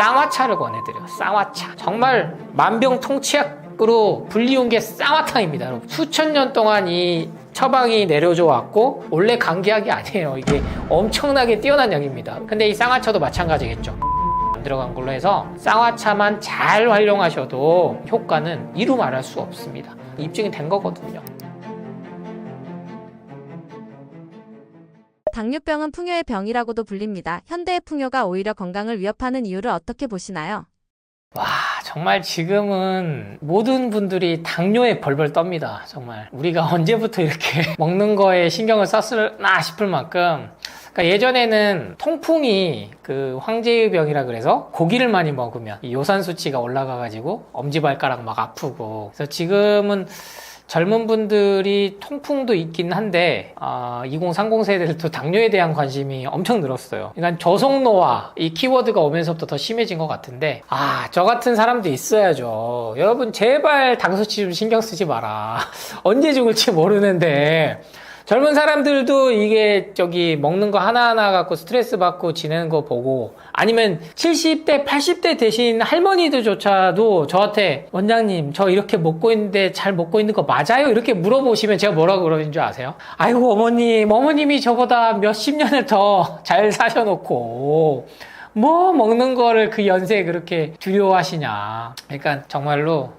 쌍화차를 권해드려요. 쌍화차. 정말 만병통치약으로 불리운 게 쌍화탕입니다, 여러분. 수천 년 동안 이 처방이 내려져 왔고 원래 감기약이 아니에요. 이게 엄청나게 뛰어난 약입니다. 근데 이 쌍화차도 마찬가지겠죠. 안 들어간 걸로 해서 쌍화차만 잘 활용하셔도 효과는 이루 말할 수 없습니다. 입증이 된 거거든요. 당뇨병은 풍요의 병이라고도 불립니다. 현대의 풍요가 오히려 건강을 위협하는 이유를 어떻게 보시나요? 와, 정말 지금은 모든 분들이 당뇨에 벌벌 떱니다. 정말 우리가 언제부터 이렇게 먹는 거에 신경을 썼으나 싶을 만큼, 그러니까 예전에는 통풍이 그 황제의 병이라 그래서 고기를 많이 먹으면 이 요산 수치가 올라가가지고 엄지발가락 막 아프고, 그래서 지금은 젊은 분들이 통풍도 있긴 한데 2030 세대들도 당뇨에 대한 관심이 엄청 늘었어요. 그러니까 저속노화 이 키워드가 오면서부터 더 심해진 것 같은데, 저 같은 사람도 있어야죠. 여러분 제발 당 수치 좀 신경 쓰지 마라. 언제 죽을지 모르는데 젊은 사람들도 이게 먹는 거 하나하나 갖고 스트레스 받고 지내는 거 보고, 아니면 70대 80대 되신 할머니들조차도 저한테 원장님 저 이렇게 먹고 있는데 잘 먹고 있는 거 맞아요? 이렇게 물어보시면 제가 뭐라고 그러는 줄 아세요? 아이고 어머님이 저보다 몇십 년을 더 잘 사셔놓고 뭐 먹는 거를 그 연세에 그렇게 두려워하시냐. 그러니까 정말로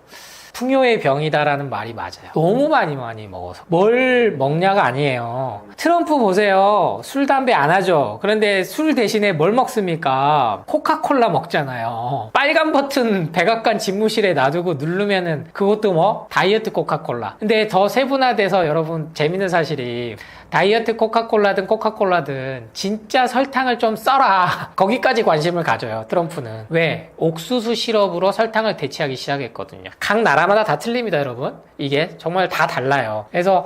풍요의 병이다라는 말이 맞아요. 너무 많이 먹어서. 뭘 먹냐가 아니에요. 트럼프 보세요. 술, 담배 안 하죠. 그런데 술 대신에 뭘 먹습니까? 코카콜라 먹잖아요. 빨간 버튼 백악관 집무실에 놔두고 누르면은 그것도 뭐? 다이어트 코카콜라. 근데 더 세분화돼서 여러분 재밌는 사실이, 다이어트 코카콜라든 진짜 설탕을 좀 써라. 거기까지 관심을 가져요, 트럼프는. 왜? 옥수수 시럽으로 설탕을 대체하기 시작했거든요. 각 나라마다 다 틀립니다, 여러분. 이게 정말 다 달라요. 그래서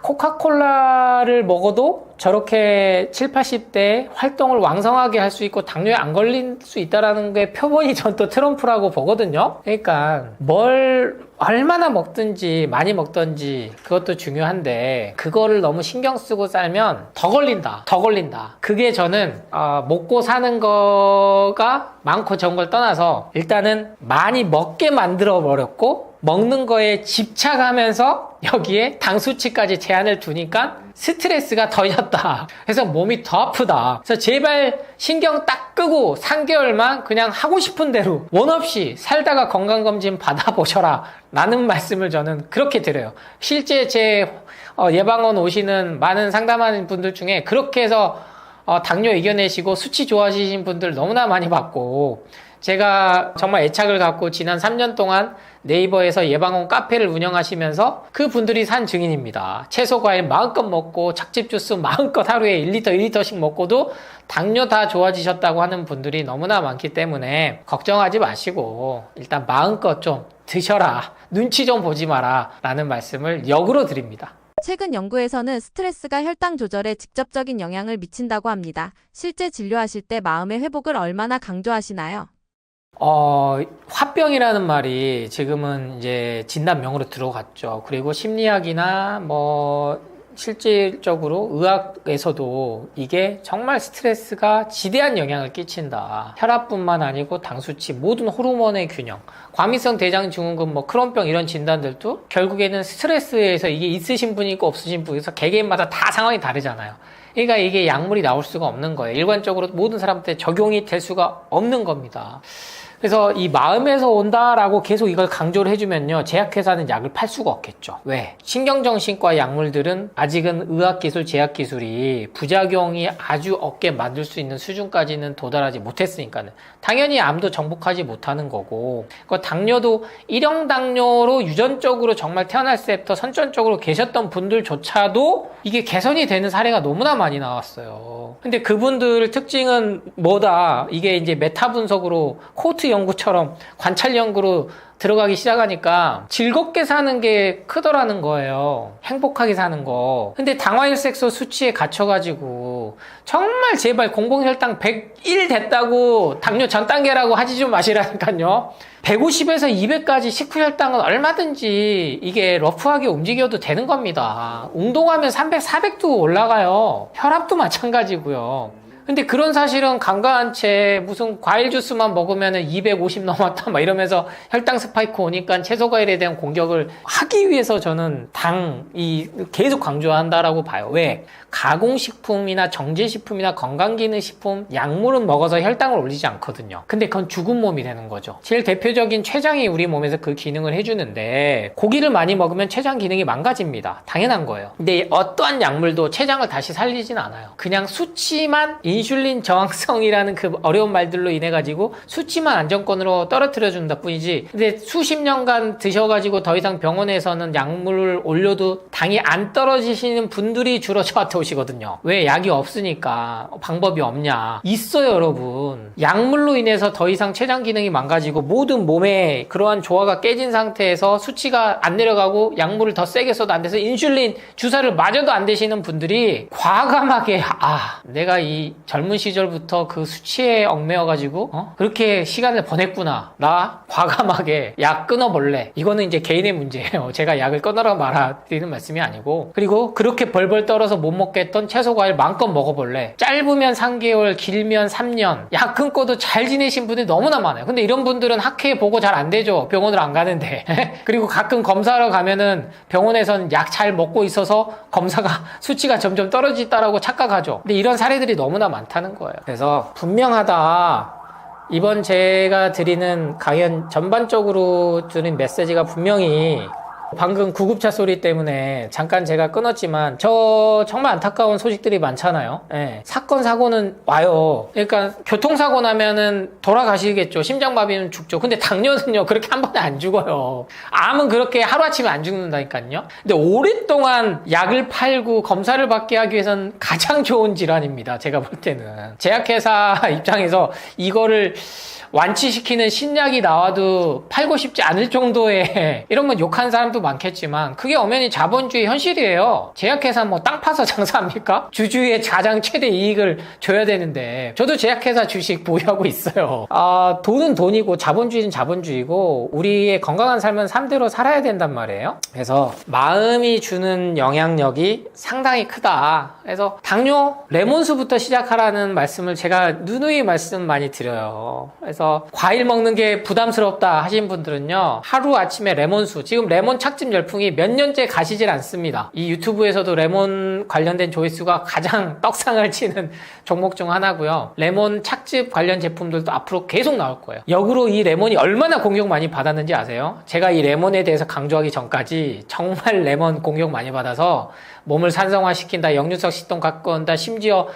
코카콜라를 먹어도 저렇게 7, 80대 활동을 왕성하게 할 수 있고 당뇨에 안 걸릴 수 있다는 게 표본이 전 또 트럼프라고 보거든요. 그러니까 뭘 얼마나 먹든지 많이 먹든지 그것도 중요한데, 그거를 너무 신경 쓰고 살면 더 걸린다. 그게 저는 먹고 사는 거가 많고 적은 걸 떠나서 일단은 많이 먹게 만들어 버렸고, 먹는 거에 집착하면서 여기에 당 수치까지 제한을 두니까 스트레스가 더해졌다. 그래서 몸이 더 아프다. 그래서 제발 신경 딱 끄고 3개월만 그냥 하고 싶은 대로 원 없이 살다가 건강검진 받아보셔라 라는 말씀을 저는 그렇게 드려요. 실제 제 예방원 오시는 많은 상담하는 분들 중에 그렇게 해서 당뇨 이겨내시고 수치 좋아지신 분들 너무나 많이 봤고, 제가 정말 애착을 갖고 지난 3년 동안 네이버에서 예방원 카페를 운영하시면서 그 분들이 산 증인입니다. 채소 과일 마음껏 먹고 착즙 주스 마음껏 하루에 1리터 1리터씩 먹고도 당뇨 다 좋아지셨다고 하는 분들이 너무나 많기 때문에 걱정하지 마시고 일단 마음껏 좀 드셔라, 눈치 좀 보지 마라 라는 말씀을 역으로 드립니다. 최근 연구에서는 스트레스가 혈당 조절에 직접적인 영향을 미친다고 합니다. 실제 진료하실 때 마음의 회복을 얼마나 강조하시나요? 화병이라는 말이 지금은 이제 진단명으로 들어갔죠. 그리고 심리학이나 실질적으로 의학에서도 이게 정말 스트레스가 지대한 영향을 끼친다. 혈압뿐만 아니고 당 수치, 모든 호르몬의 균형, 과민성 대장증후군, 크론병 이런 진단들도 결국에는 스트레스에서 이게 있으신 분이 있고 없으신 분이 있어서 개개인마다 다 상황이 다르잖아요. 그러니까 이게 약물이 나올 수가 없는 거예요. 일관적으로 모든 사람한테 적용이 될 수가 없는 겁니다. 그래서 이 마음에서 온다라고 계속 이걸 강조를 해주면요, 제약회사는 약을 팔 수가 없겠죠. 왜? 신경정신과 약물들은 아직은 의학기술, 제약기술이 부작용이 아주 없게 만들 수 있는 수준까지는 도달하지 못했으니까는 당연히 암도 정복하지 못하는 거고, 당뇨도 1형 당뇨로 유전적으로 정말 태어날 때부터 선천적으로 계셨던 분들조차도 이게 개선이 되는 사례가 너무나 많이 나왔어요. 근데 그분들 특징은 뭐다? 이게 이제 메타 분석으로 코트 연구처럼 관찰 연구로 들어가기 시작하니까 즐겁게 사는 게 크더라는 거예요. 행복하게 사는 거. 근데 당화혈색소 수치에 갇혀가지고 정말 제발 공복혈당 101 됐다고 당뇨 전 단계라고 하지 좀 마시라니까요. 150에서 200까지 식후혈당은 얼마든지 이게 러프하게 움직여도 되는 겁니다. 운동하면 300, 400도 올라가요. 혈압도 마찬가지고요. 근데 그런 사실은 간과한 채 무슨 과일 주스만 먹으면 250 넘었다 막 이러면서 혈당 스파이크 오니까 채소 과일에 대한 공격을 하기 위해서 저는 당이 계속 강조한다라고 봐요. 왜? 가공식품이나 정제식품이나 건강기능식품, 약물은 먹어서 혈당을 올리지 않거든요. 근데 그건 죽은 몸이 되는 거죠. 제일 대표적인 췌장이 우리 몸에서 그 기능을 해주는데 고기를 많이 먹으면 췌장 기능이 망가집니다. 당연한 거예요. 근데 어떠한 약물도 췌장을 다시 살리진 않아요. 그냥 수치만 인슐린 저항성이라는 그 어려운 말들로 인해 가지고 수치만 안정권으로 떨어뜨려 준다 뿐이지, 근데 수십 년간 드셔가지고 더 이상 병원에서는 약물을 올려도 당이 안 떨어지시는 분들이 주로 저한테 오시거든요. 왜? 약이 없으니까. 방법이 없냐? 있어요, 여러분. 약물로 인해서 더 이상 췌장 기능이 망가지고 모든 몸에 그러한 조화가 깨진 상태에서 수치가 안 내려가고 약물을 더 세게 써도 안 돼서 인슐린 주사를 맞아도 안 되시는 분들이 과감하게 내가 이 젊은 시절부터 그 수치에 얽매여가지고 그렇게 시간을 보냈구나. 나 과감하게 약 끊어볼래. 이거는 이제 개인의 문제예요. 제가 약을 끊어라 말아드리는 말씀이 아니고, 그리고 그렇게 벌벌 떨어서 못 먹겠던 채소 과일 마음껏 먹어볼래. 짧으면 3개월, 길면 3년 약 끊고도 잘 지내신 분들이 너무나 많아요. 근데 이런 분들은 학회 보고 잘 안 되죠. 병원을 안 가는데. 그리고 가끔 검사하러 가면은 병원에선 약 잘 먹고 있어서 검사가 수치가 점점 떨어지다라고 착각하죠. 근데 이런 사례들이 너무나 많다는 거예요. 그래서 분명하다. 이번 제가 드리는 강연 전반적으로 드린 메시지가 분명히, 방금 구급차 소리 때문에 잠깐 제가 끊었지만 저 정말 안타까운 소식들이 많잖아요. 예. 사건 사고는 와요. 그러니까 교통사고 나면은 돌아가시겠죠. 심장마비는 죽죠. 근데 당뇨는요 그렇게 한 번에 안 죽어요. 암은 그렇게 하루아침에 안 죽는다니까요. 근데 오랫동안 약을 팔고 검사를 받게 하기 위해서는 가장 좋은 질환입니다. 제가 볼 때는 제약회사 입장에서 이거를 완치시키는 신약이 나와도 팔고 싶지 않을 정도의, 이런 건 욕하는 사람도 많겠지만 그게 엄연히 자본주의 현실이에요. 제약회사 뭐 땅 파서 장사합니까? 주주의 가장 최대 이익을 줘야 되는데, 저도 제약회사 주식 보유하고 있어요. 돈은 돈이고 자본주의는 자본주의고 우리의 건강한 삶은 삶대로 살아야 된단 말이에요. 그래서 마음이 주는 영향력이 상당히 크다. 그래서 당뇨 레몬수부터 시작하라는 말씀을 제가 누누이 말씀 많이 드려요. 그래서 과일 먹는 게 부담스럽다 하신 분들은요, 하루 아침에 레몬수, 지금 레몬 착즙 열풍이 몇 년째 가시질 않습니다. 이 유튜브에서도 레몬 관련된 조회수가 가장 떡상을 치는 종목 중 하나고요. 레몬 착즙 관련 제품들도 앞으로 계속 나올 거예요. 역으로 이 레몬이 얼마나 공격 많이 받았는지 아세요? 제가 이 레몬에 대해서 강조하기 전까지 정말 레몬 공격 많이 받아서 몸을 산성화시킨다, 역류성 식도염 갖고 온다, 심지어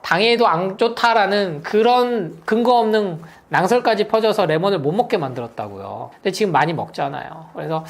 당에도 안 좋다라는 그런 근거 없는 낭설까지 퍼져서 레몬을 못 먹게 만들었다고요. 근데 지금 많이 먹잖아요. 그래서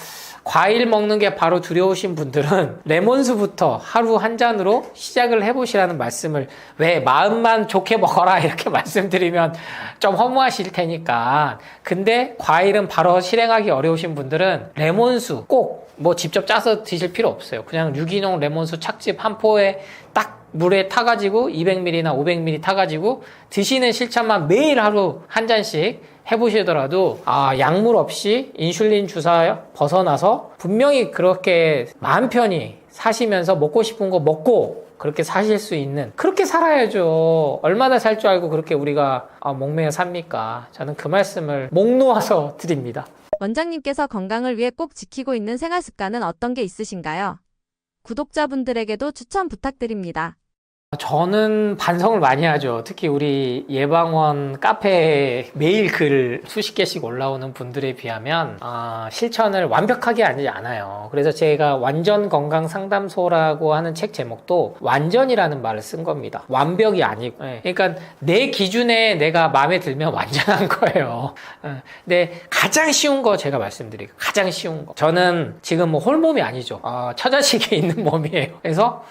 과일 먹는 게 바로 두려우신 분들은 레몬수부터 하루 한 잔으로 시작을 해보시라는 말씀을, 왜 마음만 좋게 먹어라 이렇게 말씀드리면 좀 허무하실 테니까. 근데 과일은 바로 실행하기 어려우신 분들은 레몬수 꼭 뭐 직접 짜서 드실 필요 없어요. 그냥 유기농 레몬수 착즙 한 포에 딱 물에 타가지고 200ml나 500ml 타가지고 드시는 실천만 매일 하루 한 잔씩 해보시더라도 약물 없이 인슐린 주사 벗어나서 분명히 그렇게 마음 편히 사시면서 먹고 싶은 거 먹고 그렇게 사실 수 있는, 그렇게 살아야죠. 얼마나 살 줄 알고 그렇게 우리가 목매어 삽니까? 저는 그 말씀을 목 놓아서 드립니다. 원장님께서 건강을 위해 꼭 지키고 있는 생활 습관은 어떤 게 있으신가요? 구독자분들에게도 추천 부탁드립니다. 저는 반성을 많이 하죠. 특히 우리 예방원 카페에 매일 글 수십 개씩 올라오는 분들에 비하면 실천을 완벽하게 하지 않아요. 그래서 제가 완전 건강 상담소라고 하는 책 제목도 완전이라는 말을 쓴 겁니다. 완벽이 아니고. 그러니까 내 기준에 내가 마음에 들면 완전한 거예요. 근데 가장 쉬운 거 제가 말씀드릴게요. 가장 쉬운 거. 저는 지금 뭐 홀몸이 아니죠. 처자식에 있는 몸이에요. 그래서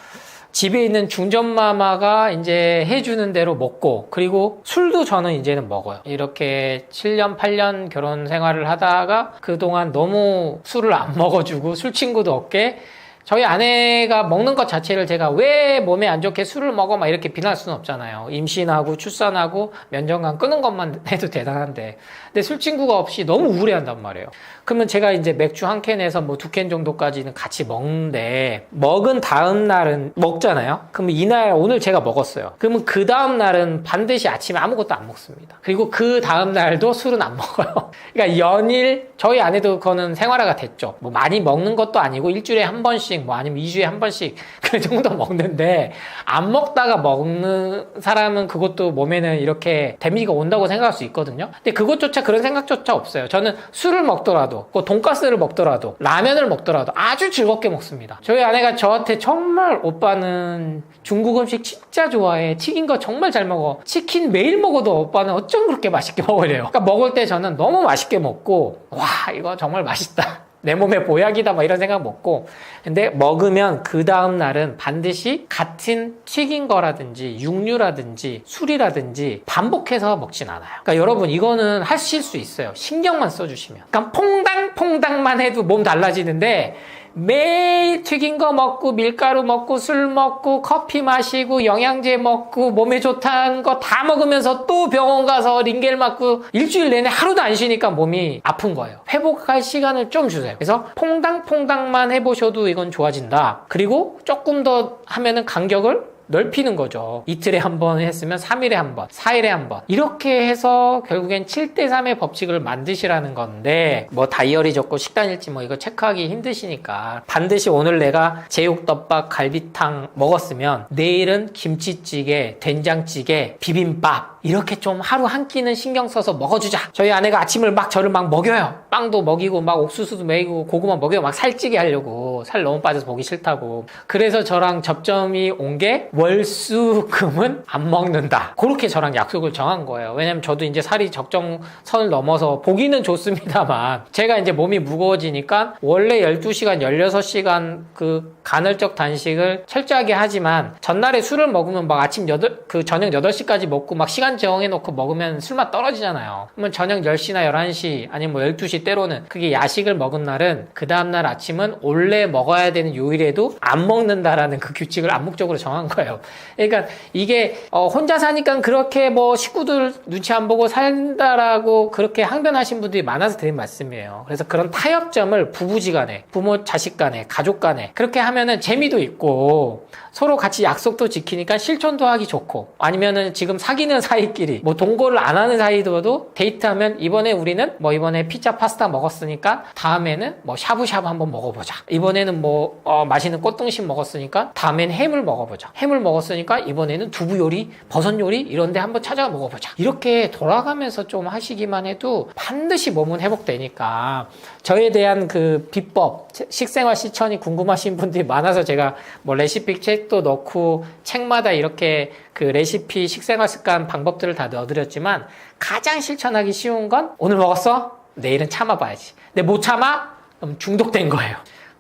집에 있는 중전마마가 이제 해주는 대로 먹고, 그리고 술도 저는 이제는 먹어요. 이렇게 7년, 8년 결혼 생활을 하다가 그동안 너무 술을 안 먹어주고 술 친구도 없게 저희 아내가 먹는 것 자체를 제가 왜 몸에 안 좋게 술을 먹어 막 이렇게 비난할 수는 없잖아요. 임신하고 출산하고 면전관 끄는 것만 해도 대단한데. 근데 술 친구가 없이 너무 우울해한단 말이에요. 그러면 제가 이제 맥주 한 캔에서 뭐 2캔 정도까지는 같이 먹는데 먹은 다음 날은 먹잖아요. 그러면 이날 오늘 제가 먹었어요. 그러면 그 다음 날은 반드시 아침에 아무것도 안 먹습니다. 그리고 그 다음 날도 술은 안 먹어요. 그러니까 연일 저희 아내도 그거는 생활화가 됐죠. 뭐 많이 먹는 것도 아니고 일주일에 한 번씩 뭐 아니면 2주에 한 번씩 그 정도 먹는데 안 먹다가 먹는 사람은 그것도 몸에는 이렇게 데미지가 온다고 생각할 수 있거든요. 근데 그것조차 그런 생각조차 없어요. 저는 술을 먹더라도 돈가스를 먹더라도 라면을 먹더라도 아주 즐겁게 먹습니다. 저희 아내가 저한테 정말 오빠는 중국 음식 진짜 좋아해. 튀긴 거 정말 잘 먹어. 치킨 매일 먹어도 오빠는 어쩜 그렇게 맛있게 먹으래요. 그러니까 먹을 때 저는 너무 맛있게 먹고 와 이거 정말 맛있다. 내 몸에 보약이다 막 이런 생각 먹고 근데 먹으면 그 다음 날은 반드시 같은 튀긴 거라든지 육류라든지 술이라든지 반복해서 먹진 않아요. 그러니까 여러분 이거는 하실 수 있어요. 신경만 써주시면. 그러니까 퐁당퐁당만 해도 몸 달라지는데 매일 튀긴 거 먹고 밀가루 먹고 술 먹고 커피 마시고 영양제 먹고 몸에 좋다는 거 다 먹으면서 또 병원 가서 링겔 맞고 일주일 내내 하루도 안 쉬니까 몸이 아픈 거예요. 회복할 시간을 좀 주세요. 그래서 퐁당퐁당만 해보셔도 이건 좋아진다. 그리고 조금 더 하면은 간격을 넓히는 거죠. 이틀에 한 번 했으면 3일에 한 번, 4일에 한 번. 이렇게 해서 결국엔 7대3의 법칙을 만드시라는 건데 뭐 다이어리 적고 식단 일지 뭐 이거 체크하기 힘드시니까 반드시 오늘 내가 제육덮밥, 갈비탕 먹었으면 내일은 김치찌개, 된장찌개, 비빔밥 이렇게 좀 하루 한 끼는 신경 써서 먹어주자. 저희 아내가 아침을 저를 막 먹여요. 빵도 먹이고 막 옥수수도 먹이고 고구마 먹여요. 막 살찌게 하려고. 살 너무 빠져서 보기 싫다고. 그래서 저랑 접점이 온 게 월수금은 안 먹는다. 그렇게 저랑 약속을 정한 거예요. 왜냐면 저도 이제 살이 적정선을 넘어서 보기는 좋습니다만 제가 이제 몸이 무거워지니까 원래 12시간, 16시간 그 간헐적 단식을 철저하게 하지만 전날에 술을 먹으면 막 아침 저녁 8시까지 먹고 막 시간 정해놓고 먹으면 술맛 떨어지잖아요. 그러면 저녁 10시나 11시 아니면 뭐 12시 때로는 그게 야식을 먹은 날은 그 다음날 아침은 원래 먹어야 되는 요일에도 안 먹는다라는 그 규칙을 암묵적으로 정한 거예요. 그러니까 이게 혼자 사니까 그렇게 뭐 식구들 눈치 안 보고 산다라고 그렇게 항변하신 분들이 많아서 드린 말씀이에요. 그래서 그런 타협점을 부부지간에 부모 자식 간에 가족 간에 그렇게 하면은 재미도 있고 서로 같이 약속도 지키니까 실천도 하기 좋고 아니면은 지금 사귀는 사이끼리 뭐 동거를 안 하는 사이도 데이트하면 이번에 우리는 뭐 이번에 피자 파스타 먹었으니까 다음에는 뭐 샤브샤브 한번 먹어보자. 이번에는 뭐 맛있는 꽃등심 먹었으니까 다음에는 햄을 먹어보자. 햄을 먹었으니까 이번에는 두부 요리, 버섯 요리 이런 데 한번 찾아가 먹어보자. 이렇게 돌아가면서 좀 하시기만 해도 반드시 몸은 회복되니까 저에 대한 그 비법, 식생활 실천이 궁금하신 분들이 많아서 제가 뭐 레시피 책도 넣고 책마다 이렇게 그 레시피 식생활 습관 방법들을 다 넣어드렸지만 가장 실천하기 쉬운 건 오늘 먹었어? 내일은 참아봐야지. 근데 못 참아? 그럼 중독된 거예요.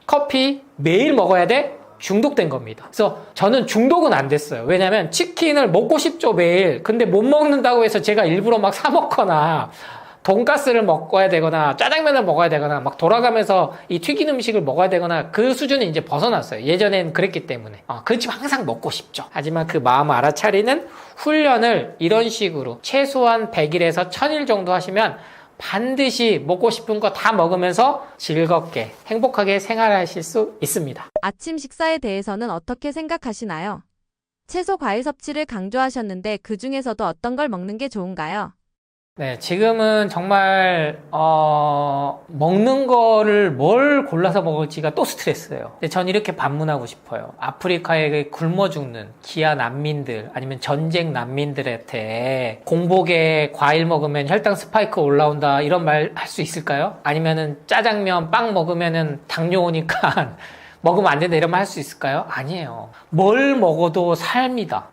커피 매일 먹어야 돼? 중독된 겁니다. 그래서 저는 중독은 안 됐어요. 왜냐면 치킨을 먹고 싶죠 매일. 근데 못 먹는다고 해서 제가 일부러 막 사 먹거나 돈가스를 먹어야 되거나 짜장면을 먹어야 되거나 막 돌아가면서 이 튀긴 음식을 먹어야 되거나 그 수준은 이제 벗어났어요. 예전엔 그랬기 때문에. 그렇지만 항상 먹고 싶죠. 하지만 그 마음을 알아차리는 훈련을 이런 식으로 최소한 100일에서 1000일 정도 하시면 반드시 먹고 싶은 거 다 먹으면서 즐겁게 행복하게 생활하실 수 있습니다. 아침 식사에 대해서는 어떻게 생각하시나요? 채소 과일 섭취를 강조하셨는데 그 중에서도 어떤 걸 먹는 게 좋은가요? 네, 지금은 정말 먹는 거를 뭘 골라서 먹을지가 또 스트레스예요. 근데 전 이렇게 반문하고 싶어요. 아프리카에 굶어 죽는 기아 난민들 아니면 전쟁 난민들한테 공복에 과일 먹으면 혈당 스파이크 올라온다 이런 말 할 수 있을까요? 아니면은 짜장면 빵 먹으면은 당뇨 오니까 먹으면 안 된다 이런 말 할 수 있을까요? 아니에요. 뭘 먹어도 삶이다.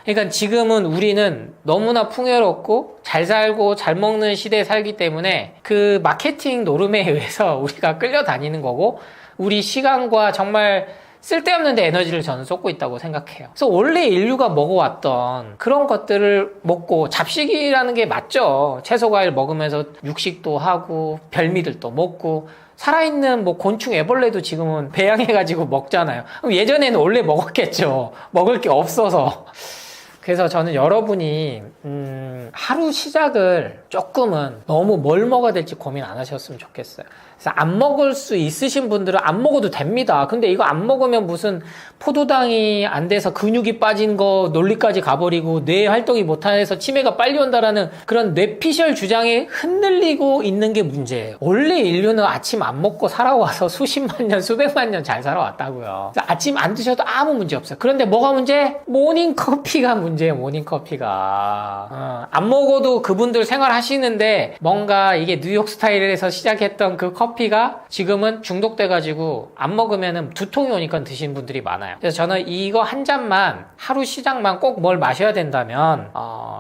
그러니까 지금은 우리는 너무나 풍요롭고 잘 살고 잘 먹는 시대에 살기 때문에 그 마케팅 노름에 의해서 우리가 끌려다니는 거고 우리 시간과 정말 쓸데없는 데 에너지를 저는 쏟고 있다고 생각해요. 그래서 원래 인류가 먹어왔던 그런 것들을 먹고 잡식이라는 게 맞죠. 채소 과일 먹으면서 육식도 하고 별미들도 먹고 살아있는 뭐 곤충 애벌레도 지금은 배양해가지고 먹잖아요. 그럼 예전에는 원래 먹었겠죠. 먹을 게 없어서. 그래서 저는 여러분이 하루 시작을 조금은 너무 뭘 먹어야 될지 고민 안 하셨으면 좋겠어요. 그래서 안 먹을 수 있으신 분들은 안 먹어도 됩니다. 근데 이거 안 먹으면 무슨 포도당이 안 돼서 근육이 빠진 거 논리까지 가버리고 뇌 활동이 못해서 치매가 빨리 온다라는 그런 뇌피셜 주장에 흔들리고 있는 게 문제예요. 원래 인류는 아침 안 먹고 살아와서 수십만 년, 수백만 년 잘 살아왔다고요. 아침 안 드셔도 아무 문제 없어요. 그런데 뭐가 문제? 모닝커피가 문제예요. 모닝커피가. 안 먹어도 그분들 생활하시는데 뭔가 이게 뉴욕 스타일에서 시작했던 그 커피가 지금은 중독돼가지고 안 먹으면 두통이 오니까 드시는 분들이 많아요. 그래서 저는 이거 한 잔만 하루 시작만 꼭 뭘 마셔야 된다면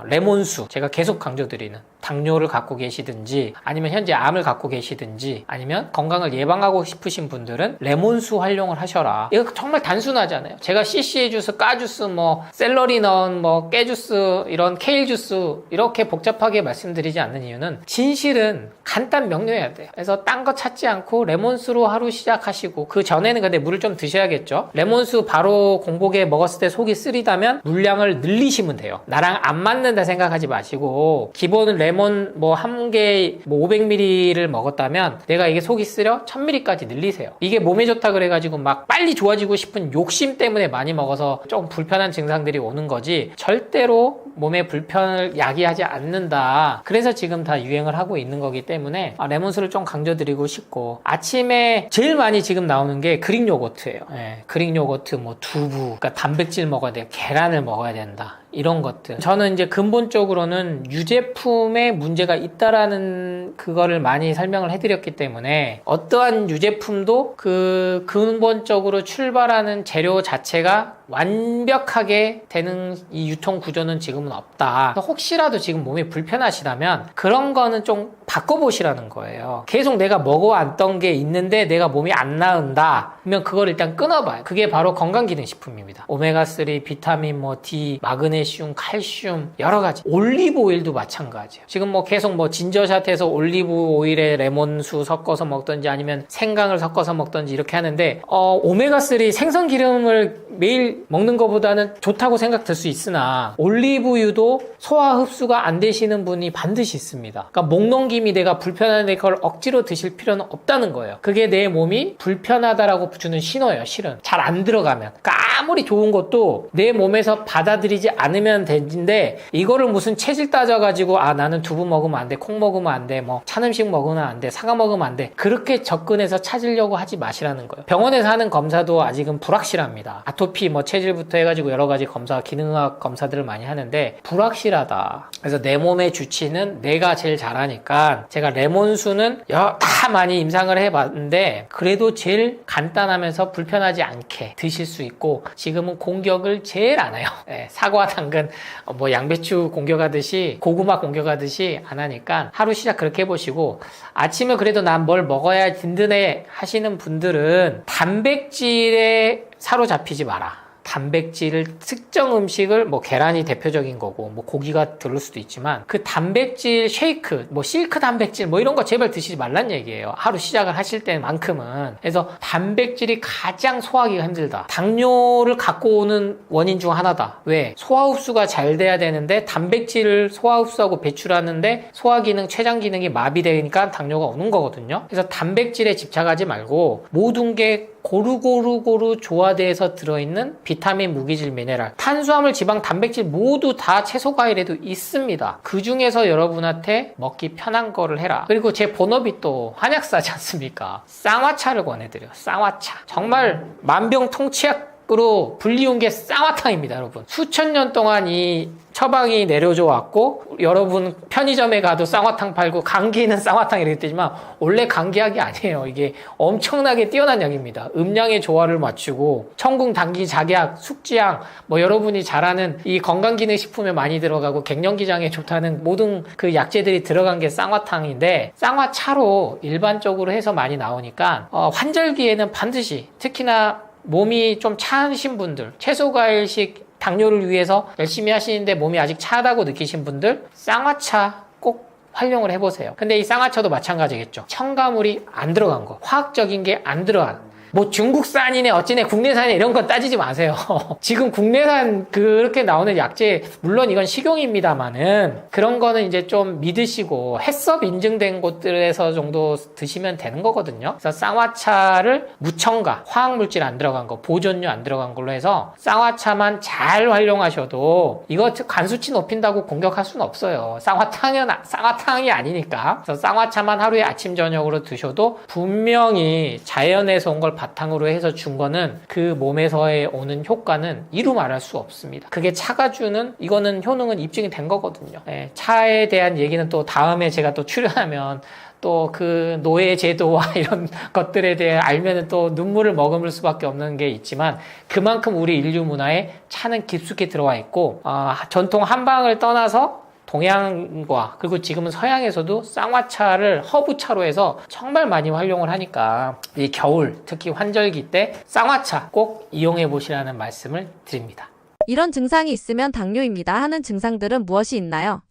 레몬수, 제가 계속 강조드리는, 당뇨를 갖고 계시든지 아니면 현재 암을 갖고 계시든지 아니면 건강을 예방하고 싶으신 분들은 레몬수 활용을 하셔라. 이거 정말 단순하잖아요. 제가 CCA 주스, 까 주스, 뭐 샐러리 넣은 뭐 깨 주스, 이런 케일 주스 이렇게 복잡하게 말씀드리지 않는 이유는 진실은 간단 명료해야 돼요. 그래서 딴 거 찾지 않고 레몬수로 하루 시작하시고, 그 전에는 근데 물을 좀 드셔야겠죠. 레몬수 바로 공복에 먹었을 때 속이 쓰리다면 물량을 늘리시면 돼요. 나랑 안 맞는다 생각하지 마시고, 기본 레몬 뭐 한 개 뭐 500ml를 먹었다면 내가 이게 속이 쓰려 1000ml까지 늘리세요. 이게 몸에 좋다 그래가지고 막 빨리 좋아지고 싶은 욕심 때문에 많이 먹어서 좀 불편한 증상들이 오는 거지, 절대로 몸에 불편을 야기하지 않는다. 그래서 지금 다 유행을 하고 있는 거기 때문에 레몬수를 좀 강조드리고 싶고, 아침에 제일 많이 지금 나오는 게 그릭 요거트예요. 그릭 요거트, 뭐 두부, 그러니까 단백질 먹어야 돼, 계란을 먹어야 된다, 이런 것들. 저는 이제 근본적으로는 유제품에 문제가 있다라는 그거를 많이 설명을 해드렸기 때문에, 어떠한 유제품도 그 근본적으로 출발하는 재료 자체가 완벽하게 되는 이 유통 구조는 지금은 없다. 혹시라도 지금 몸이 불편하시다면 그런 거는 좀 바꿔보시라는 거예요. 계속 내가 먹어왔던 게 있는데 내가 몸이 안 나은다 그러면 그걸 일단 끊어봐요. 그게 바로 건강기능식품입니다. 오메가3, 비타민, 뭐 D, 마그네슘, 칼슘, 여러 가지. 올리브 오일도 마찬가지예요. 지금 뭐 계속 뭐 진저샷해서 올리브 오일에 레몬수 섞어서 먹던지 아니면 생강을 섞어서 먹던지 이렇게 하는데, 오메가3 생선 기름을 매일 먹는 것보다는 좋다고 생각될 수 있으나, 올리브유도 소화 흡수가 안 되시는 분이 반드시 있습니다. 그러니까 목 넘김이 내가 불편한데 그걸 억지로 드실 필요는 없다는 거예요. 그게 내 몸이 불편하다라고 주는 신호예요. 실은 잘 안 들어가면. 그러니까 아무리 좋은 것도 내 몸에서 받아들이지 않으면 되는데, 이거를 무슨 체질 따져가지고 나는 두부 먹으면 안 돼, 콩 먹으면 안 돼, 뭐 찬 음식 먹으면 안 돼, 사과 먹으면 안 돼, 그렇게 접근해서 찾으려고 하지 마시라는 거예요. 병원에서 하는 검사도 아직은 불확실합니다. 아토피 뭐 체질부터 해가지고 여러 가지 검사, 기능학 검사들을 많이 하는데 불확실하다. 그래서 내 몸의 주치는 내가 제일 잘하니까 제가 레몬수는 다 많이 임상을 해봤는데 그래도 제일 간단하면서 불편하지 않게 드실 수 있고, 지금은 공격을 제일 안 해요. 사과, 당근, 뭐 양배추 공격하듯이, 고구마 공격하듯이 안 하니까 하루 시작 그렇게 해보시고, 아침에 그래도 난 뭘 먹어야 든든해 하시는 분들은 단백질에 사로잡히지 마라. 단백질을, 특정 음식을, 뭐 계란이 대표적인 거고 뭐 고기가 들을 수도 있지만 그 단백질 쉐이크, 뭐 실크 단백질 뭐 이런 거 제발 드시지 말란 얘기예요. 하루 시작을 하실 때만큼은. 그래서 단백질이 가장 소화하기가 힘들다. 당뇨를 갖고 오는 원인 중 하나다. 왜? 소화 흡수가 잘 돼야 되는데 단백질을 소화 흡수하고 배출하는데 소화 기능, 췌장 기능이 마비되니까 당뇨가 오는 거거든요. 그래서 단백질에 집착하지 말고 모든 게 고루고루 조화돼서 들어있는 비타민, 무기질, 미네랄, 탄수화물, 지방, 단백질 모두 다 채소 과일에도 있습니다. 그 중에서 여러분한테 먹기 편한 거를 해라. 그리고 제 본업이 또 한약사지 않습니까? 쌍화차를 권해드려요. 쌍화차. 정말 만병통치약으로 불리운 게 쌍화탕입니다, 여러분. 수천 년 동안 이 처방이 내려져 왔고, 여러분 편의점에 가도 쌍화탕 팔고 감기는 쌍화탕 이렇게 되지만 원래 감기약이 아니에요. 이게 엄청나게 뛰어난 약입니다. 음양의 조화를 맞추고 청궁, 당기, 작약, 숙지향, 뭐 여러분이 잘 아는 이 건강기능식품에 많이 들어가고 갱년기장에 좋다는 모든 그 약재들이 들어간 게 쌍화탕인데, 쌍화차로 일반적으로 해서 많이 나오니까 환절기에는 반드시, 특히나 몸이 좀 차신 분들, 채소과일식 당뇨를 위해서 열심히 하시는데 몸이 아직 차다고 느끼신 분들, 쌍화차 꼭 활용을 해보세요. 근데 이 쌍화차도 마찬가지겠죠. 첨가물이 안 들어간 거, 화학적인 게 안 들어간, 뭐 중국산이네 어찌네 국내산이네 이런 거 따지지 마세요. 지금 국내산 그렇게 나오는 약재, 물론 이건 식용입니다만은 그런 거는 이제 좀 믿으시고 해썹 인증된 곳들에서 정도 드시면 되는 거거든요. 그래서 쌍화차를 무첨가, 화학물질 안 들어간 거, 보존료 안 들어간 걸로 해서 쌍화차만 잘 활용하셔도 이거 간수치 높인다고 공격할 수는 없어요. 쌍화탕이 아니니까. 그래서 쌍화차만 하루에 아침 저녁으로 드셔도 분명히 자연에서 온 걸 바탕으로 해서 준 거는 그 몸에서의 오는 효과는 이루 말할 수 없습니다. 그게 차가 주는, 이거는 효능은 입증이 된 거거든요. 네, 차에 대한 얘기는 또 다음에 제가 또 출연하면 또 그 노예 제도와 이런 것들에 대해 알면은 또 눈물을 머금을 수밖에 없는 게 있지만, 그만큼 우리 인류 문화에 차는 깊숙이 들어와 있고, 전통 한방을 떠나서 동양과 그리고 지금은 서양에서도 쌍화차를 허브차로 해서 정말 많이 활용을 하니까 이 겨울, 특히 환절기 때 쌍화차 꼭 이용해 보시라는 말씀을 드립니다. 이런 증상이 있으면 당뇨입니다 하는 증상들은 무엇이 있나요?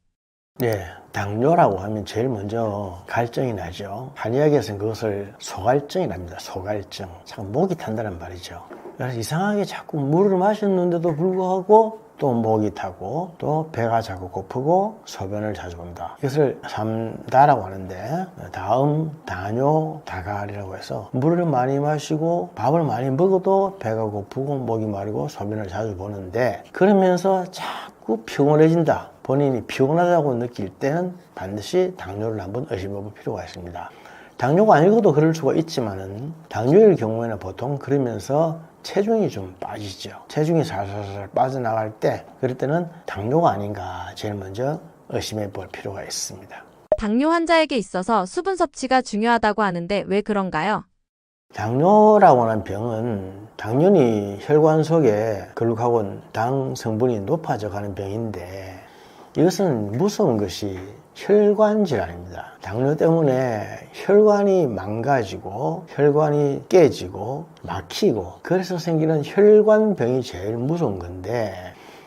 네, 당뇨라고 하면 제일 먼저 갈증이 나죠. 한의학에서는 그것을 소갈증이라 합니다. 소갈증. 참 목이 탄다는 말이죠. 그래서 이상하게 자꾸 물을 마셨는데도 불구하고 또 목이 타고 또 배가 자꾸 고프고 소변을 자주 본다. 이것을 삼다라고 하는데, 다음, 다뇨, 다갈이라고 해서 물을 많이 마시고 밥을 많이 먹어도 배가 고프고 목이 마르고 소변을 자주 보는데, 그러면서 자꾸 피곤해진다. 본인이 피곤하다고 느낄 때는 반드시 당뇨를 한번 의심해 볼 필요가 있습니다. 당뇨가 아니고도 그럴 수가 있지만은, 당뇨일 경우에는 보통 그러면서 체중이 좀 빠지죠. 체중이 살살살 빠져나갈 때, 그럴 때는 당뇨가 아닌가 제일 먼저 의심해 볼 필요가 있습니다. 당뇨 환자에게 있어서 수분 섭취가 중요하다고 하는데 왜 그런가요? 당뇨라고 하는 병은 당연히 혈관 속에 글루카곤, 당 성분이 높아져 가는 병인데, 이것은 무서운 것이 혈관 질환입니다. 당뇨 때문에 혈관이 망가지고 혈관이 깨지고 막히고, 그래서 생기는 혈관병이 제일 무서운 건데,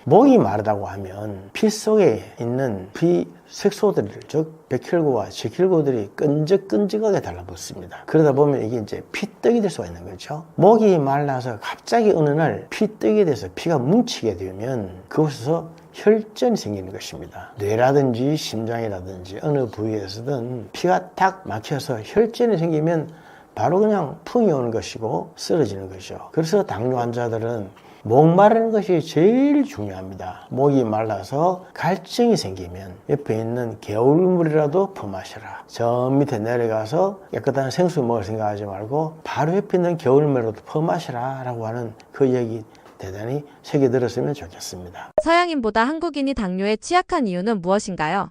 목이 마르다고 하면 피 속에 있는 피 색소들, 즉 백혈구와 적혈구들이 끈적끈적하게 달라붙습니다. 그러다 보면 이게 이제 피떡이 될 수가 있는 거죠. 목이 말라서 갑자기 어느 날 피떡이 돼서 피가 뭉치게 되면 그곳에서 혈전이 생기는 것입니다. 뇌라든지 심장이라든지 어느 부위에서든 피가 탁 막혀서 혈전이 생기면 바로 그냥 풍이 오는 것이고 쓰러지는 것이죠. 그래서 당뇨 환자들은 목 마르는 것이 제일 중요합니다. 목이 말라서 갈증이 생기면 옆에 있는 개울물이라도 퍼마셔라. 저 밑에 내려가서 깨끗한 생수 먹을 생각하지 말고 바로 옆에 있는 개울물이라도 퍼마셔라 라고 하는 그 얘기 대단히 새겨 들었으면 좋겠습니다. 서양인보다 한국인이 당뇨에 취약한 이유는 무엇인가요?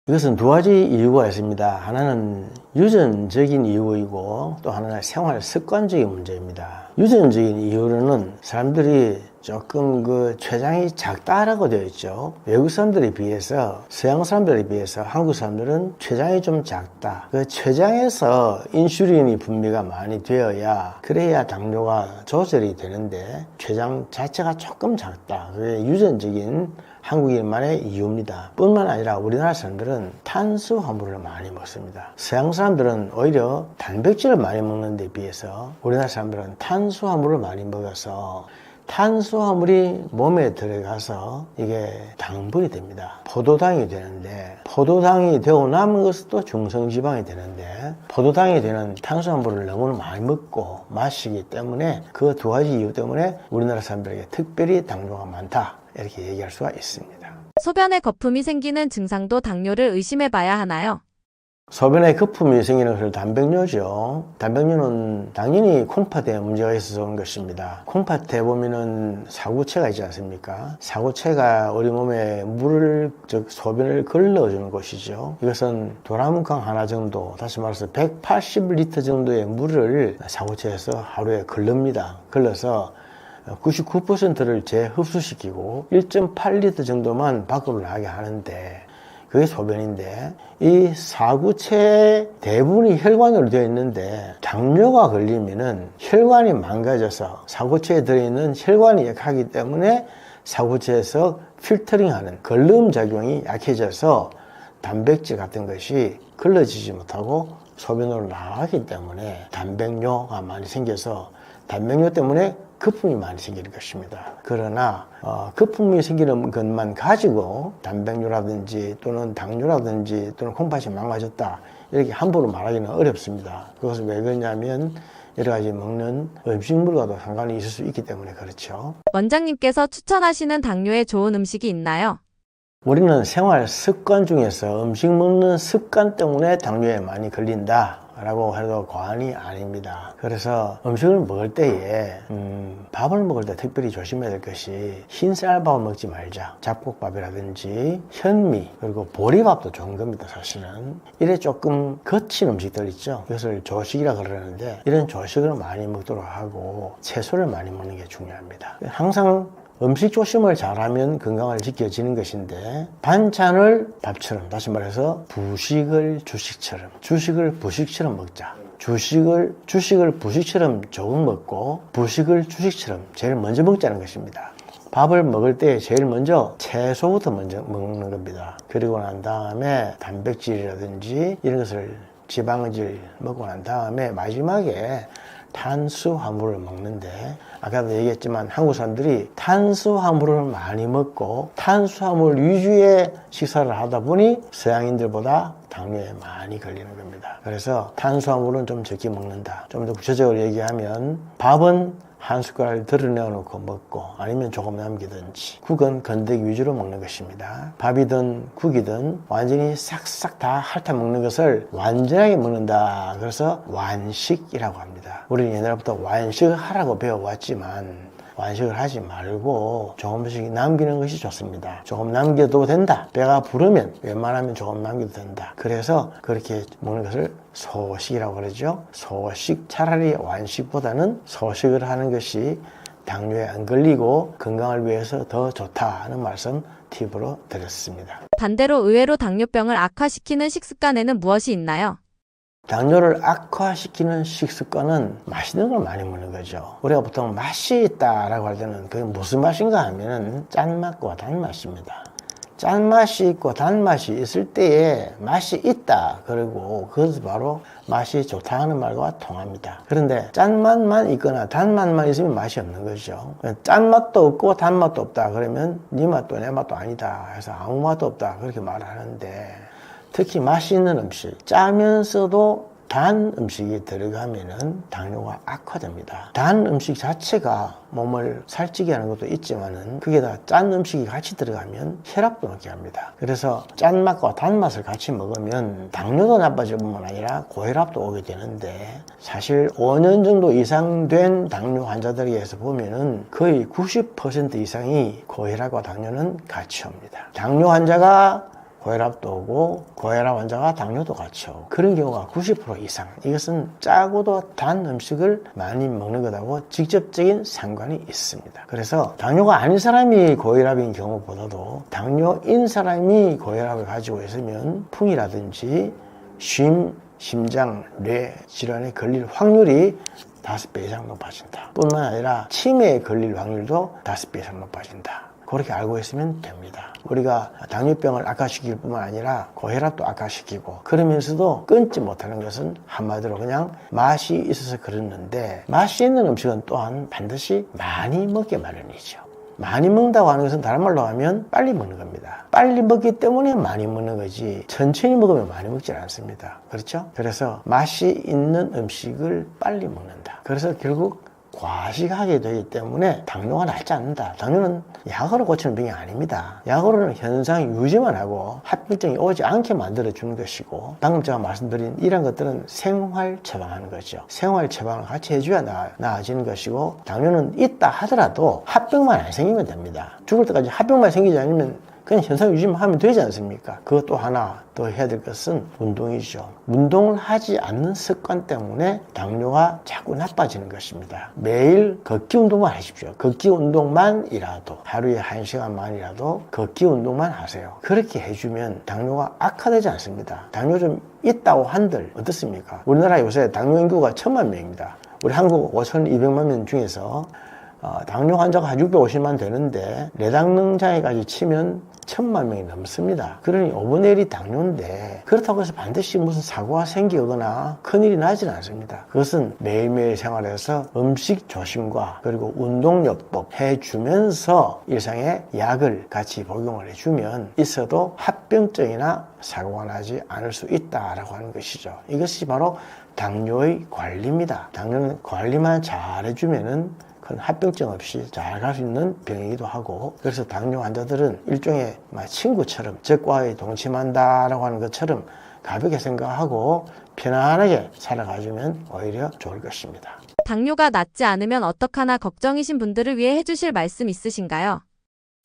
이것은 두 가지 이유가 있습니다. 하나는 유전적인 이유이고 또 하나는 생활 습관적인 문제입니다. 유전적인 이유로는 사람들이 조금 그 췌장이 작다라고 되어 있죠. 외국 사람들에 비해서, 서양 사람들에 비해서 한국 사람들은 췌장이 좀 작다. 그 췌장에서 인슐린이 분비가 많이 되어야, 그래야 당뇨가 조절이 되는데 췌장 자체가 조금 작다. 그게 유전적인 한국인만의 이유입니다. 뿐만 아니라 우리나라 사람들은 탄수화물을 많이 먹습니다. 서양 사람들은 오히려 단백질을 많이 먹는 데 비해서 우리나라 사람들은 탄수화물을 많이 먹어서 탄수화물이 몸에 들어가서 이게 당분이 됩니다. 포도당이 되는데, 포도당이 되고 남은 것은 또 중성지방이 되는데, 포도당이 되는 탄수화물을 너무 많이 먹고 마시기 때문에 그 두 가지 이유 때문에 우리나라 사람들에게 특별히 당뇨가 많다, 이렇게 얘기할 수가 있습니다. 소변에 거품이 생기는 증상도 당뇨를 의심해 봐야 하나요? 소변에 거품이 생기는 것을 단백뇨죠. 단백뇨는 당연히 콩팥에 문제가 있어서 온 것입니다. 콩팥에 보면은 사구체가 있지 않습니까? 사구체가 우리 몸에 물을, 즉 소변을 걸러주는 곳이죠. 이것은 도라문강 하나 정도, 다시 말해서 180리터 정도의 물을 사구체에서 하루에 걸릅니다. 걸러서 99%를 재흡수시키고 1.8리터 정도만 밖으로 나가게 하는데, 그게 소변인데, 이 사구체 대부분이 혈관으로 되어 있는데 당뇨가 걸리면은 혈관이 망가져서 사구체에 들어있는 혈관이 약하기 때문에 사구체에서 필터링하는 걸름 작용이 약해져서 단백질 같은 것이 걸러지지 못하고 소변으로 나가기 때문에 단백뇨가 많이 생겨서 단백뇨 때문에 거품이 많이 생기는 것입니다. 그러나 거품이 생기는 것만 가지고 단백뇨라든지 또는 당뇨라든지 또는 콩팥이 망가졌다 이렇게 함부로 말하기는 어렵습니다. 그것은 왜 그러냐면 여러 가지 먹는 음식물과도 상관이 있을 수 있기 때문에 그렇죠. 원장님께서 추천하시는 당뇨에 좋은 음식이 있나요? 우리는 생활 습관 중에서 음식 먹는 습관 때문에 당뇨에 많이 걸린다 라고 해도 과언이 아닙니다. 그래서 음식을 먹을 때에 밥을 먹을 때 특별히 조심해야 될 것이 흰쌀밥을 먹지 말자. 잡곡밥이라든지 현미 그리고 보리밥도 좋은 겁니다. 사실은 이래 조금 거친 음식들 있죠. 이것을 조식이라 그러는데 이런 조식을 많이 먹도록 하고 채소를 많이 먹는 게 중요합니다. 항상 음식 조심을 잘하면 건강을 지켜지는 것인데 반찬을 밥처럼 다시 말해서 부식을 주식처럼 주식을 부식처럼 먹자. 주식을 부식처럼 조금 먹고 부식을 주식처럼 제일 먼저 먹자는 것입니다. 밥을 먹을 때 제일 먼저 채소부터 먼저 먹는 겁니다. 그리고 난 다음에 단백질이라든지 이런 것을 지방질 먹고 난 다음에 마지막에 탄수화물을 먹는데 아까도 얘기했지만 한국 사람들이 탄수화물을 많이 먹고 탄수화물 위주의 식사를 하다 보니 서양인들보다 당뇨에 많이 걸리는 겁니다. 그래서 탄수화물은 좀 적게 먹는다. 좀 더 구체적으로 얘기하면 밥은 한 숟갈 덜어내어 놓고 먹고 아니면 조금 남기든지 국은 건더기 위주로 먹는 것입니다. 밥이든 국이든 완전히 싹싹 다 핥아 먹는 것을 완전하게 먹는다. 그래서 완식이라고 합니다. 우리는 옛날부터 완식을 하라고 배워왔지만 완식을 하지 말고 조금씩 남기는 것이 좋습니다. 조금 남겨도 된다. 배가 부르면 웬만하면 조금 남겨도 된다. 그래서 그렇게 먹는 것을 소식이라고 그러죠. 소식, 차라리 완식보다는 소식을 하는 것이 당뇨에 안 걸리고 건강을 위해서 더 좋다는 말씀 팁으로 드렸습니다. 반대로 의외로 당뇨병을 악화시키는 식습관에는 무엇이 있나요? 당뇨를 악화시키는 식습관은 맛있는 걸 많이 먹는 거죠. 우리가 보통 맛이 있다라고 할 때는 그게 무슨 맛인가 하면은 짠맛과 단맛입니다. 짠맛이 있고 단맛이 있을 때에 맛이 있다. 그리고 그것이 바로 맛이 좋다 하는 말과 통합니다. 그런데 짠맛만 있거나 단맛만 있으면 맛이 없는 거죠. 짠맛도 없고 단맛도 없다. 그러면 네 맛도 내 맛도 아니다. 해서 아무 맛도 없다. 그렇게 말하는데 특히 맛있는 음식, 짜면서도 단 음식이 들어가면은 당뇨가 악화됩니다. 단 음식 자체가 몸을 살찌게 하는 것도 있지만은 그게 다 짠 음식이 같이 들어가면 혈압도 높게 합니다. 그래서 짠맛과 단맛을 같이 먹으면 당뇨도 나빠질 뿐만 아니라 고혈압도 오게 되는데 사실 5년 정도 이상 된 당뇨 환자들에게서 보면은 거의 90% 이상이 고혈압과 당뇨는 같이 옵니다. 당뇨 환자가 고혈압도 오고 고혈압 환자가 당뇨도 같이 오고 그런 경우가 90% 이상. 이것은 짜고도 단 음식을 많이 먹는 것하고 직접적인 상관이 있습니다. 그래서 당뇨가 아닌 사람이 고혈압인 경우보다도 당뇨인 사람이 고혈압을 가지고 있으면 풍이라든지 심장, 뇌 질환에 걸릴 확률이 5배 이상 높아진다. 뿐만 아니라 치매에 걸릴 확률도 5배 이상 높아진다. 그렇게 알고 있으면 됩니다. 우리가 당뇨병을 악화시킬 뿐만 아니라 고혈압도 악화시키고 그러면서도 끊지 못하는 것은 한마디로 그냥 맛이 있어서 그랬는데 맛이 있는 음식은 또한 반드시 많이 먹게 마련이죠. 많이 먹는다고 하는 것은 다른 말로 하면 빨리 먹는 겁니다. 빨리 먹기 때문에 많이 먹는 거지 천천히 먹으면 많이 먹지 않습니다. 그렇죠? 그래서 맛이 있는 음식을 빨리 먹는다. 그래서 결국 과식하게 되기 때문에 당뇨가 낫지 않는다. 당뇨는 약으로 고치는 병이 아닙니다. 약으로는 현상 유지만 하고 합병증이 오지 않게 만들어주는 것이고 방금 제가 말씀드린 이런 것들은 생활 처방하는 거죠. 생활 처방을 같이 해줘야 나아지는 것이고 당뇨는 있다 하더라도 합병만 안 생기면 됩니다. 죽을 때까지 합병만 생기지 않으면 그냥 현상 유지만 하면 되지 않습니까? 그것도 하나 더 해야 될 것은 운동이죠. 운동을 하지 않는 습관 때문에 당뇨가 자꾸 나빠지는 것입니다. 매일 걷기 운동만 하십시오. 걷기 운동만이라도 하루에 1시간만이라도 걷기 운동만 하세요. 그렇게 해주면 당뇨가 악화되지 않습니다. 당뇨 좀 있다고 한들 어떻습니까? 우리나라 요새 당뇨 인구가 1000만 명입니다. 우리 한국 5200만 명 중에서 당뇨 환자가 한 650만 되는데 내당능장애까지 치면 1,000만 명이 넘습니다. 그러니 5분의 1이 당뇨인데 그렇다고 해서 반드시 무슨 사고가 생기거나 큰일이 나지는 않습니다. 그것은 매일매일 생활에서 음식 조심과 그리고 운동요법 해주면서 일상에 약을 같이 복용을 해주면 있어도 합병증이나 사고가 나지 않을 수 있다라고 하는 것이죠. 이것이 바로 당뇨의 관리입니다. 당뇨는 관리만 잘 해주면은 큰 합병증 없이 잘 갈 수 있는 병이기도 하고, 그래서 당뇨 환자들은 일종의 친구처럼 적과의 동침한다라고 하는 것처럼 가볍게 생각하고 편안하게 살아가주면 오히려 좋을 것입니다. 당뇨가 낫지 않으면 어떡하나 걱정이신 분들을 위해 해주실 말씀 있으신가요?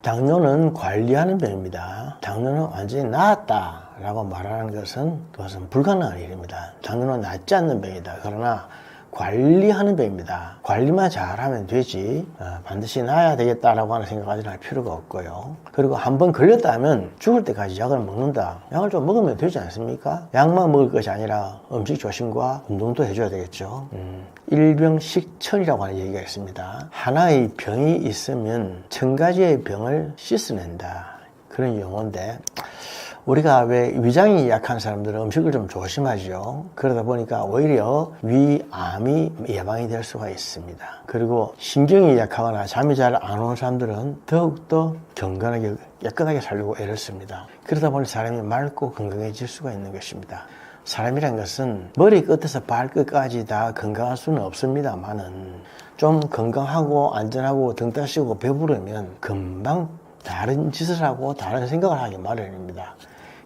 당뇨는 관리하는 병입니다. 당뇨는 완전히 나았다라고 말하는 것은 그것은 불가능한 일입니다. 당뇨는 낫지 않는 병이다. 그러나 관리하는 병입니다. 관리만 잘하면 되지 반드시 나아야 되겠다라고 하는 생각까지는 할 필요가 없고요. 그리고 한번 걸렸다 하면 죽을 때까지 약을 먹는다. 약을 좀 먹으면 되지 않습니까? 약만 먹을 것이 아니라 음식 조심과 운동도 해줘야 되겠죠. 일병식천이라고 하는 얘기가 있습니다. 하나의 병이 있으면 1000가지의 병을 씻어낸다. 그런 용어인데, 우리가 왜 위장이 약한 사람들은 음식을 좀 조심하죠. 그러다 보니까 오히려 위암이 예방이 될 수가 있습니다. 그리고 신경이 약하거나 잠이 잘 안 오는 사람들은 더욱더 경건하게 깨끗하게 살려고 애를 씁니다. 그러다 보니 사람이 맑고 건강해질 수가 있는 것입니다. 사람이란 것은 머리 끝에서 발끝까지 다 건강할 수는 없습니다만은 좀 건강하고 안전하고 등 따시고 배부르면 금방 다른 짓을 하고 다른 생각을 하기 마련입니다.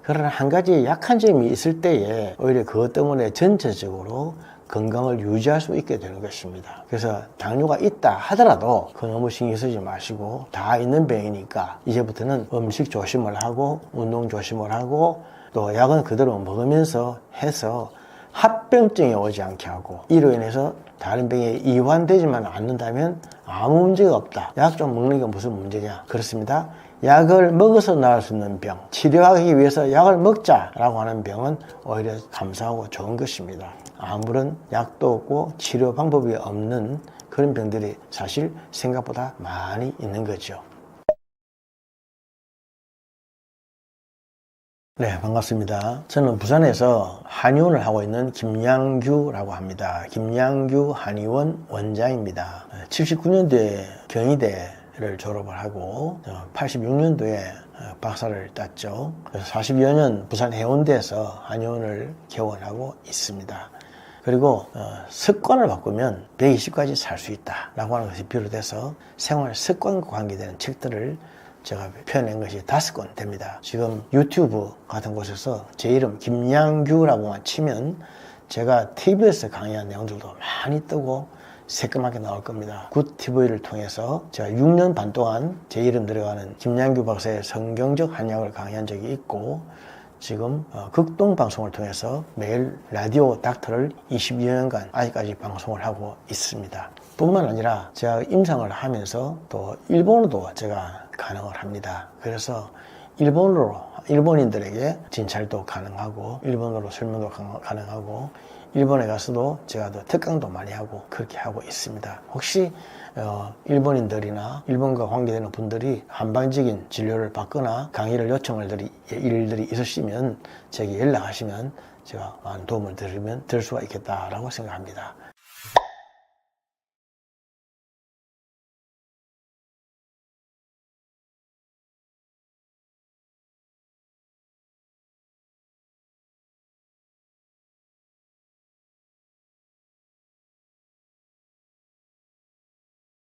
그러나 한 가지 약한 점이 있을 때에 오히려 그것 때문에 전체적으로 건강을 유지할 수 있게 되는 것입니다. 그래서 당뇨가 있다 하더라도 그 너무 신경 쓰지 마시고 다 있는 병이니까 이제부터는 음식 조심을 하고 운동 조심을 하고 또 약은 그대로 먹으면서 해서 합병증이 오지 않게 하고, 이로 인해서 다른 병에 이완되지만 않는다면 아무 문제가 없다. 약 좀 먹는 게 무슨 문제냐? 그렇습니다. 약을 먹어서 나을 수 있는 병, 치료하기 위해서 약을 먹자라고 하는 병은 오히려 감사하고 좋은 것입니다. 아무런 약도 없고 치료 방법이 없는 그런 병들이 사실 생각보다 많이 있는 거죠. 네, 반갑습니다. 저는 부산에서 한의원을 하고 있는 김양규라고 합니다. 김양규 한의원 원장입니다. 79년도에 경희대를 졸업을 하고 86년도에 박사를 땄죠. 그래서 40여 년 부산 해운대에서 한의원을 개원하고 있습니다. 그리고 습관을 바꾸면 120까지 살 수 있다라고 하는 것이 비롯해서 생활 습관과 관계되는 책들을 제가 펴낸 것이 5권 됩니다. 지금 유튜브 같은 곳에서 제 이름 김양규라고만 치면 제가 TV에서 강의한 내용들도 많이 뜨고 새까맣게 나올 겁니다. 굿TV를 통해서 제가 6년 반 동안 제 이름 들어가는 김양규 박사의 성경적 한약을 강의한 적이 있고, 지금 극동방송을 통해서 매일 라디오 닥터를 22년간 아직까지 방송을 하고 있습니다. 뿐만 아니라 제가 임상을 하면서 또 일본어도 제가 가능을 합니다. 그래서 일본인들에게 진찰도 가능하고 일본어로 설명도 가능하고 일본에 가서도 제가 또 특강도 많이 하고 그렇게 하고 있습니다. 혹시 일본인들이나 일본과 관계되는 분들이 한방적인 진료를 받거나 강의를 요청을 일들이 있으시면 제게 연락하시면 제가 많은 도움을 드릴 수가 있겠다라고 생각합니다.